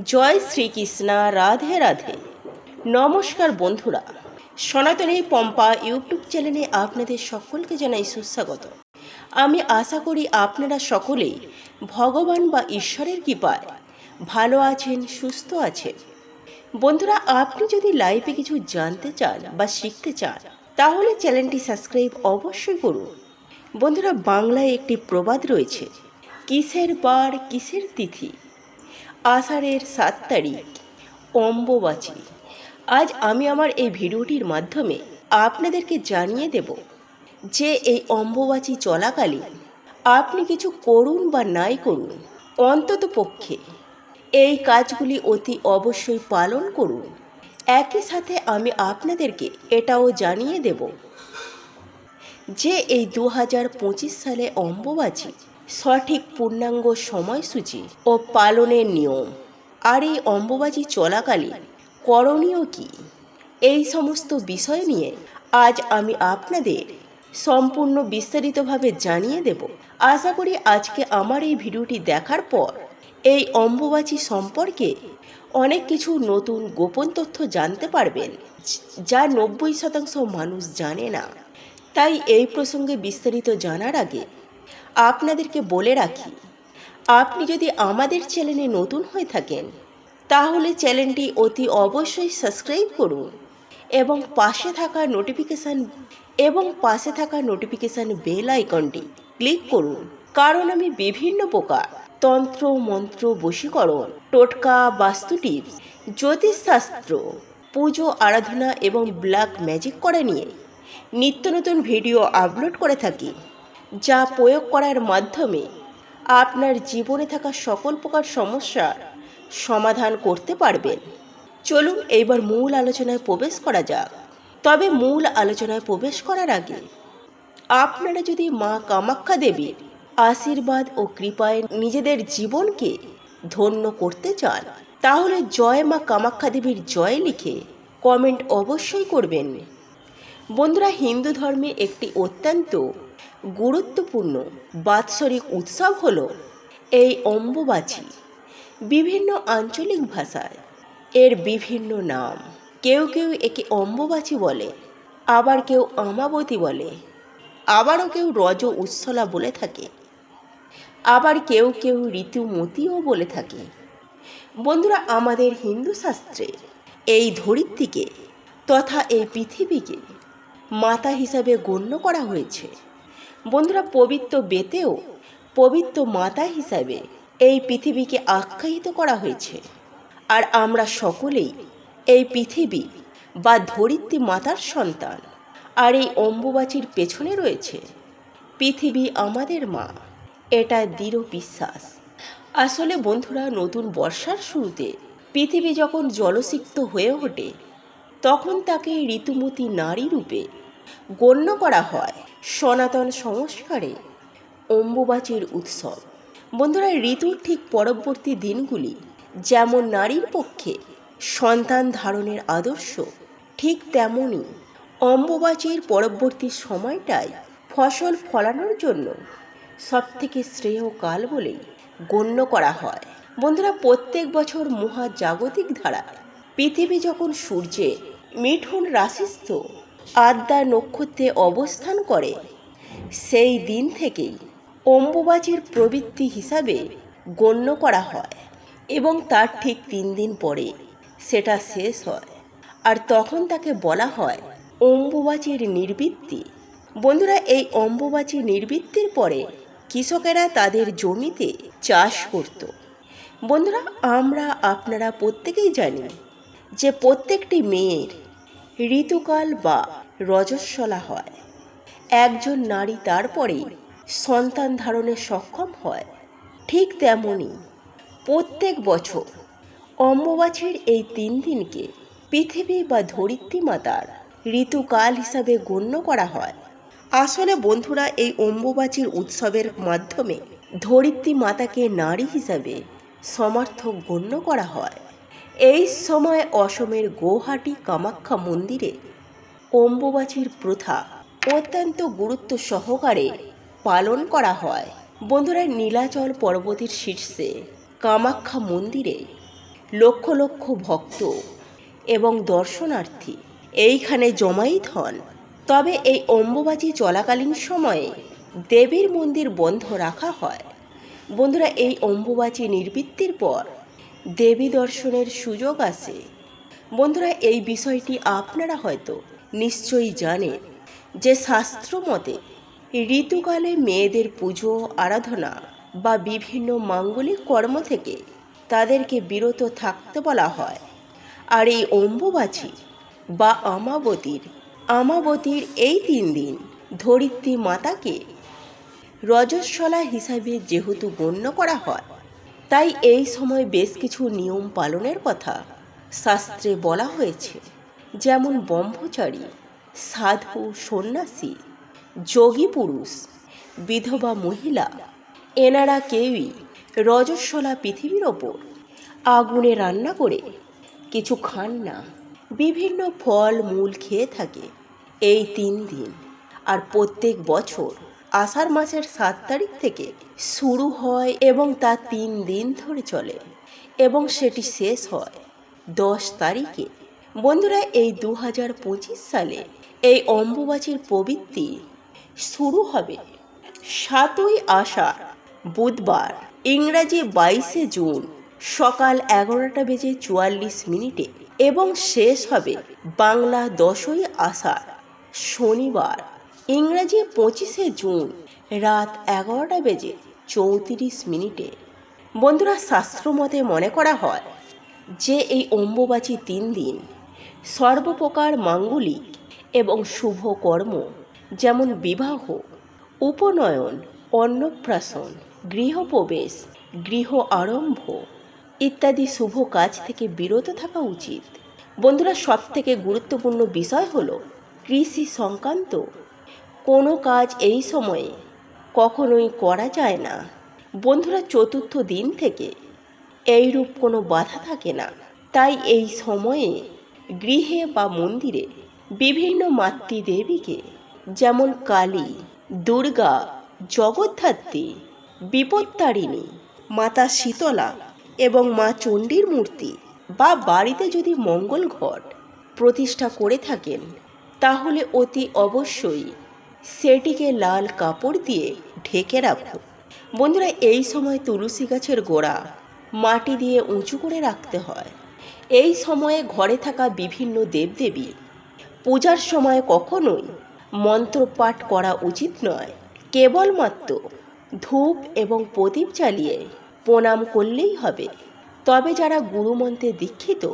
জয় শ্রীকৃষ্ণ, রাধে রাধে। নমস্কার বন্ধুরা, সনাতনী পম্পা ইউটিউব চ্যানেলে আপনাদের সকলকে জানাই সুস্বাগত। আমি আশা করি আপনারা সকলেই ভগবান বা ঈশ্বরের কৃপায় ভালো আছেন, সুস্থ আছেন। বন্ধুরা, আপনি যদি লাইফে কিছু জানতে চান বা শিখতে চান তাহলে চ্যানেলটি সাবস্ক্রাইব অবশ্যই করুন। বন্ধুরা, বাংলায় একটি প্রবাদ রয়েছে, কিসের বার কিসের তিথি, আষাঢ়ের 7 তারিখ অম্বুবাচী। আজ আমি আমার এই ভিডিওটির মাধ্যমে আপনাদেরকে জানিয়ে দেব যে এই অম্বুবাচী চলাকালীন আপনি কিছু করুন বা নাই করুন, অন্তত পক্ষে এই কাজগুলি অতি অবশ্যই পালন করুন। একই সাথে আমি আপনাদেরকে এটাও জানিয়ে দেব যে এই 2025 সালে অম্বুবাচী সঠিক পূর্ণাঙ্গ সময়সূচি ও পালনের নিয়ম, আর এই অম্বুবাচী চলাকালীন করণীয় কী, এই সমস্ত বিষয় নিয়ে আজ আমি আপনাদের সম্পূর্ণ বিস্তারিতভাবে জানিয়ে দেব। আশা করি আজকে আমার এই ভিডিওটি দেখার পর এই অম্বুবাচী সম্পর্কে অনেক কিছু নতুন গোপন তথ্য জানতে পারবেন, যা 90% মানুষ জানে না। তাই এই প্রসঙ্গে বিস্তারিত জানার আগে আপনাদেরকে বলে রাখি, আপনি যদি আমাদের চ্যানেলে নতুন হয়ে থাকেন তাহলে চ্যানেলটি অতি অবশ্যই সাবস্ক্রাইব করুন এবং পাশে থাকা নোটিফিকেশান বেল আইকনটি ক্লিক করুন, কারণ আমি বিভিন্ন প্রকার তন্ত্র মন্ত্র, বশীকরণ, টোটকা, বাস্তু টিপস, জ্যোতিষশাস্ত্র, পুজো আরাধনা এবং ব্ল্যাক ম্যাজিক করা নিয়ে নিত্য নতুন ভিডিও আপলোড করে থাকি, যা প্রয়োগ করার মাধ্যমে আপনার জীবনে থাকা সকল প্রকার সমস্যার সমাধান করতে পারবেন। চলুন এইবার মূল আলোচনায় প্রবেশ করা যাক। তবে মূল আলোচনায় প্রবেশ করার আগে আপনারা যদি মা কামাখ্যা দেবীর আশীর্বাদ ও কৃপায় নিজেদের জীবনকে ধন্য করতে চান তাহলে জয় মা কামাখ্যা দেবীর জয় লিখে কমেন্ট অবশ্যই করবেন। বন্ধুরা, হিন্দু ধর্মে একটি অত্যন্ত গুরুত্বপূর্ণ বাৎসরিক উৎসব হলো এই অম্বুবাচী। বিভিন্ন আঞ্চলিক ভাষায় এর বিভিন্ন নাম। কেউ কেউ একে অম্বুবাচী বলে, আবার কেউ আমাবতী বলে, আবারও কেউ রজ উৎসলা বলে থাকে, আবার কেউ কেউ ঋতুমতীও বলে থাকে। বন্ধুরা, আমাদের হিন্দু শাস্ত্রে এই ধরিত্রীকে তথা এই পৃথিবীকে মাতা হিসাবে গণ্য করা হয়েছে। বন্ধুরা, পবিত্র বেদেও পবিত্র মাতা হিসাবে এই পৃথিবীকে আখ্যায়িত করা হয়েছে। আর আমরা সকলেই এই পৃথিবী বা ধরিত্রী মাতার সন্তান। আর এই অম্বুবাচীর পেছনে রয়েছে পৃথিবী আমাদের মা, এটা দৃঢ় বিশ্বাস। আসলে বন্ধুরা, নতুন বর্ষার শুরুতে পৃথিবী যখন জলসিক্ত হয়ে ওঠে তখন তাকে ঋতুমতী নারী রূপে গণ্য করা হয়। সনাতন সংস্কারে অম্বুবাচীর উৎসব। বন্ধুরা, ঋতুর ঠিক পরবর্তী দিনগুলি যেমন নারীর পক্ষে সন্তান ধারণের আদর্শ, ঠিক তেমনই অম্বুবাচীর পরবর্তী সময়টাই ফসল ফলানোর জন্য সবথেকে শ্রেয় কাল বলেই গণ্য করা হয়। বন্ধুরা, প্রত্যেক বছর মহাজাগতিক ধারায় পৃথিবী যখন সূর্যে মিথুন রাশিস্থ আদ্যা নক্ষত্রে অবস্থান করে সেই দিন থেকেই অম্বুবাচীর প্রবৃত্তি হিসাবে গণ্য করা হয় এবং তার ঠিক 3 দিন পরে সেটা শেষ হয়, আর তখন তাকে বলা হয় অম্বুবাচীর নির্বৃত্তি। বন্ধুরা, এই অম্বুবাচী নির্বৃত্তির পরে কৃষকেরা তাদের জমিতে চাষ করত। বন্ধুরা, আপনারা প্রত্যেকেই জানি যে প্রত্যেকটি মেয়ের ঋতুকাল বা রজস্বলা হয়। একজন নারী তারপরেই সন্তান ধারণে সক্ষম হয়। ঠিক তেমনই প্রত্যেক বছর অম্বুবাচীর এই 3 দিনকে পৃথিবী বা ধরিত্রী মাতার ঋতুকাল হিসাবে গণ্য করা হয়। আসলে বন্ধুরা, এই অম্বুবাচীর উৎসবের মাধ্যমে ধরিত্রী মাতাকে নারী হিসাবে সমর্থক গণ্য করা হয়। এই সময় অসমের গৌহাটি কামাখ্যা মন্দিরে অম্বুবাচীর প্রথা অত্যন্ত গুরুত্ব সহকারে পালন করা হয়। বন্ধুরা, নীলাচল পর্বতের শীর্ষে কামাখ্যা মন্দিরে লক্ষ লক্ষ ভক্ত এবং দর্শনার্থী এইখানে জমায়েত হন। তবে এই অম্বুবাচী চলাকালীন সময়ে দেবীর মন্দির বন্ধ রাখা হয়। বন্ধুরা, এই অম্বুবাচী নিবৃত্তির পর দেবী দর্শনের সুযোগ আসে। বন্ধুরা, এই বিষয়টি আপনারা হয়তো নিশ্চয়ই জানেন যে শাস্ত্র মতে ঋতুকালে মেয়েদের পুজো আরাধনা বা বিভিন্ন মাঙ্গলিক কর্ম থেকে তাদেরকে বিরত থাকতে বলা হয়। আর এই অম্বুবাচী বা আমাবতীর এই 3 দিন ধরিত্রী মাতাকে রজস্বলা হিসাবে যেহেতু গণ্য করা হয়, তাই এই সময় বেশ কিছু নিয়ম পালনের কথা শাস্ত্রে বলা হয়েছে। যেমন ব্রহ্মচারী, সাধু, সন্ন্যাসী, যোগী পুরুষ, বিধবা মহিলা এনারা কেউই রজস্বলা পৃথিবীর ওপর আগুনে রান্না করে কিছু খান না, বিভিন্ন ফল মূল খেয়ে থাকে এই 3 দিন। আর প্রত্যেক বছর আষাঢ় মাসের 7 তারিখ থেকে শুরু হয় এবং তা 3 দিন ধরে চলে এবং সেটি শেষ হয় 10 তারিখে। বন্ধুরা, এই 2025 সালে এই অম্বুবাচীর প্রবৃত্তি শুরু হবে 7ই আষাঢ় বুধবার, ইংরাজি 22শে জুন সকাল 11:44 এবং শেষ হবে বাংলা 10ই আষাঢ় শনিবার, ইংরাজি 25শে জুন রাত 11:34। বন্ধুরা, শাস্ত্রমতে মনে করা হয় যে এই অম্বুবাচী 3 দিন সর্বপ্রকার মাঙ্গলিক এবং শুভ কর্ম যেমন বিবাহ, উপনয়ন, অন্নপ্রাশন, গৃহপ্রবেশ, গৃহ আরম্ভ ইত্যাদি শুভ কাজ থেকে বিরত থাকা উচিত। বন্ধুরা, সবথেকে গুরুত্বপূর্ণ বিষয় হলো কৃষি সংক্রান্ত কোনো কাজ এই সময়ে কখনোই করা যায় না। বন্ধুরা, 4র্থ দিন থেকে এইরূপ কোনো বাধা থাকে না। তাই এই সময়ে গৃহে বা মন্দিরে বিভিন্ন মাতৃদেবীকে যেমন কালী, দুর্গা, জগদ্ধাত্রী, বিপত্তারিণী, মাতা শীতলা এবং মা চণ্ডীর মূর্তি বা বাড়িতে যদি মঙ্গল ঘট প্রতিষ্ঠা করে থাকেন তাহলে অতি অবশ্যই সেটিকে লাল কাপড় দিয়ে ঢেকে রাখুন। বন্ধুরা, এই সময় তুলসী গাছের গোড়া মাটি দিয়ে উঁচু করে রাখতে হয়। এই সময়ে ঘরে থাকা বিভিন্ন দেবদেবী পূজার সময় কখনোই মন্ত্রপাঠ করা উচিত নয়। কেবলমাত্র ধূপ এবং প্রদীপ জ্বালিয়ে প্রণাম করলেই হবে। তবে যারা গুরুমন্ত্রে দীক্ষিত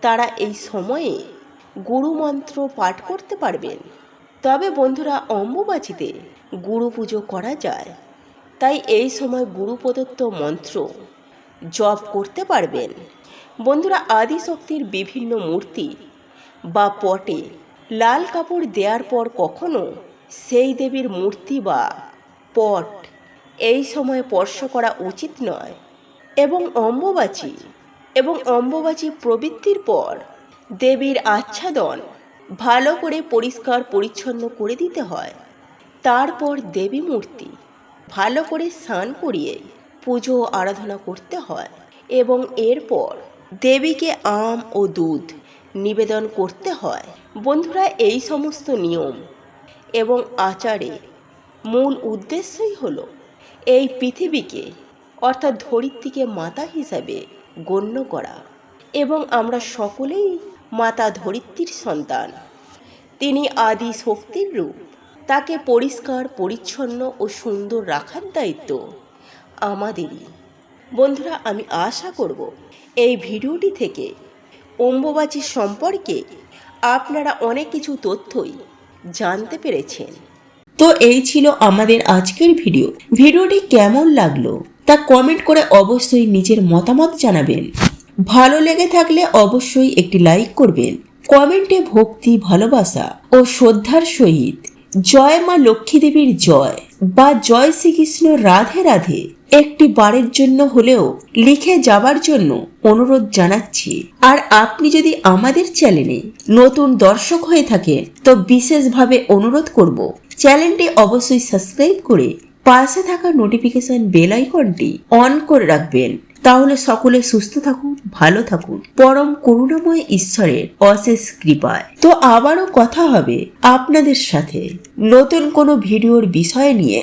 তারা এই সময়ে গুরুমন্ত্র পাঠ করতে পারবেন। তবে বন্ধুরা, অম্বুবাচীতে গুরু পুজো করা যায়, তাই এই সময় গুরু প্রদত্ত মন্ত্র জপ করতে পারবেন। বন্ধুরা, আদিশক্তির বিভিন্ন মূর্তি বা পটে লাল কাপড় দেওয়ার পর কখনো সেই দেবীর মূর্তি বা পট এই সময় স্পর্শ করা উচিত নয়। এবং অম্বুবাচী প্রবৃত্তির পর দেবীর আচ্ছাদন ভালো করে পরিষ্কার পরিচ্ছন্ন করে দিতে হয়। তারপর দেবী মূর্তি ভালো করে স্নান করিয়ে পুজো আরাধনা করতে হয় এবং এরপর দেবীকে আম ও দুধ নিবেদন করতে হয়। বন্ধুরা, এই সমস্ত নিয়ম এবং আচারের মূল উদ্দেশ্যই হলো এই পৃথিবীকে অর্থাৎ ধরিত্রীকে মাতা হিসাবে গণ্য করা এবং আমরা সকলেই মাতা ধরিত্রীর সন্তান। তিনি আদি শক্তির রূপ। তাকে পরিষ্কার পরিচ্ছন্ন ও সুন্দর রাখার দায়িত্ব আমাদেরই। বন্ধুরা, আমি আশা করব এই ভিডিওটি থেকে অম্বুবাচী সম্পর্কে আপনারা অনেক কিছু তথ্যই জানতে পেরেছেন। তো এই ছিল আমাদের আজকের ভিডিওটি কেমন লাগলো তা কমেন্ট করে অবশ্যই নিজের মতামত জানাবেন। ভালো লেগে থাকলে অবশ্যই একটি লাইক করবেন। কমেন্টে ভক্তি, ভালোবাসা ও শ্রদ্ধার সহিত জয় মা লক্ষ্মী দেবীর জয় বা জয় শ্রীকৃষ্ণ রাধে রাধে একটি বারের জন্য হলেও লিখে যাবার জন্য অনুরোধ জানাচ্ছি। আর আপনি যদি আমাদের চ্যানেলে নতুন দর্শক হয়ে থাকেন তো বিশেষভাবে অনুরোধ করব চ্যানেলটি অবশ্যই সাবস্ক্রাইব করে পাশে থাকা নোটিফিকেশন বেল আইকনটি অন করে রাখবেন, তাহলে সকলে সুস্থ থাকুন, ভালো থাকুন, পরম করুণাময় ঈশ্বরের অশেষ কৃপায়। তো আবারও কথা হবে আপনাদের সাথে নতুন কোনো ভিডিওর বিষয় নিয়ে।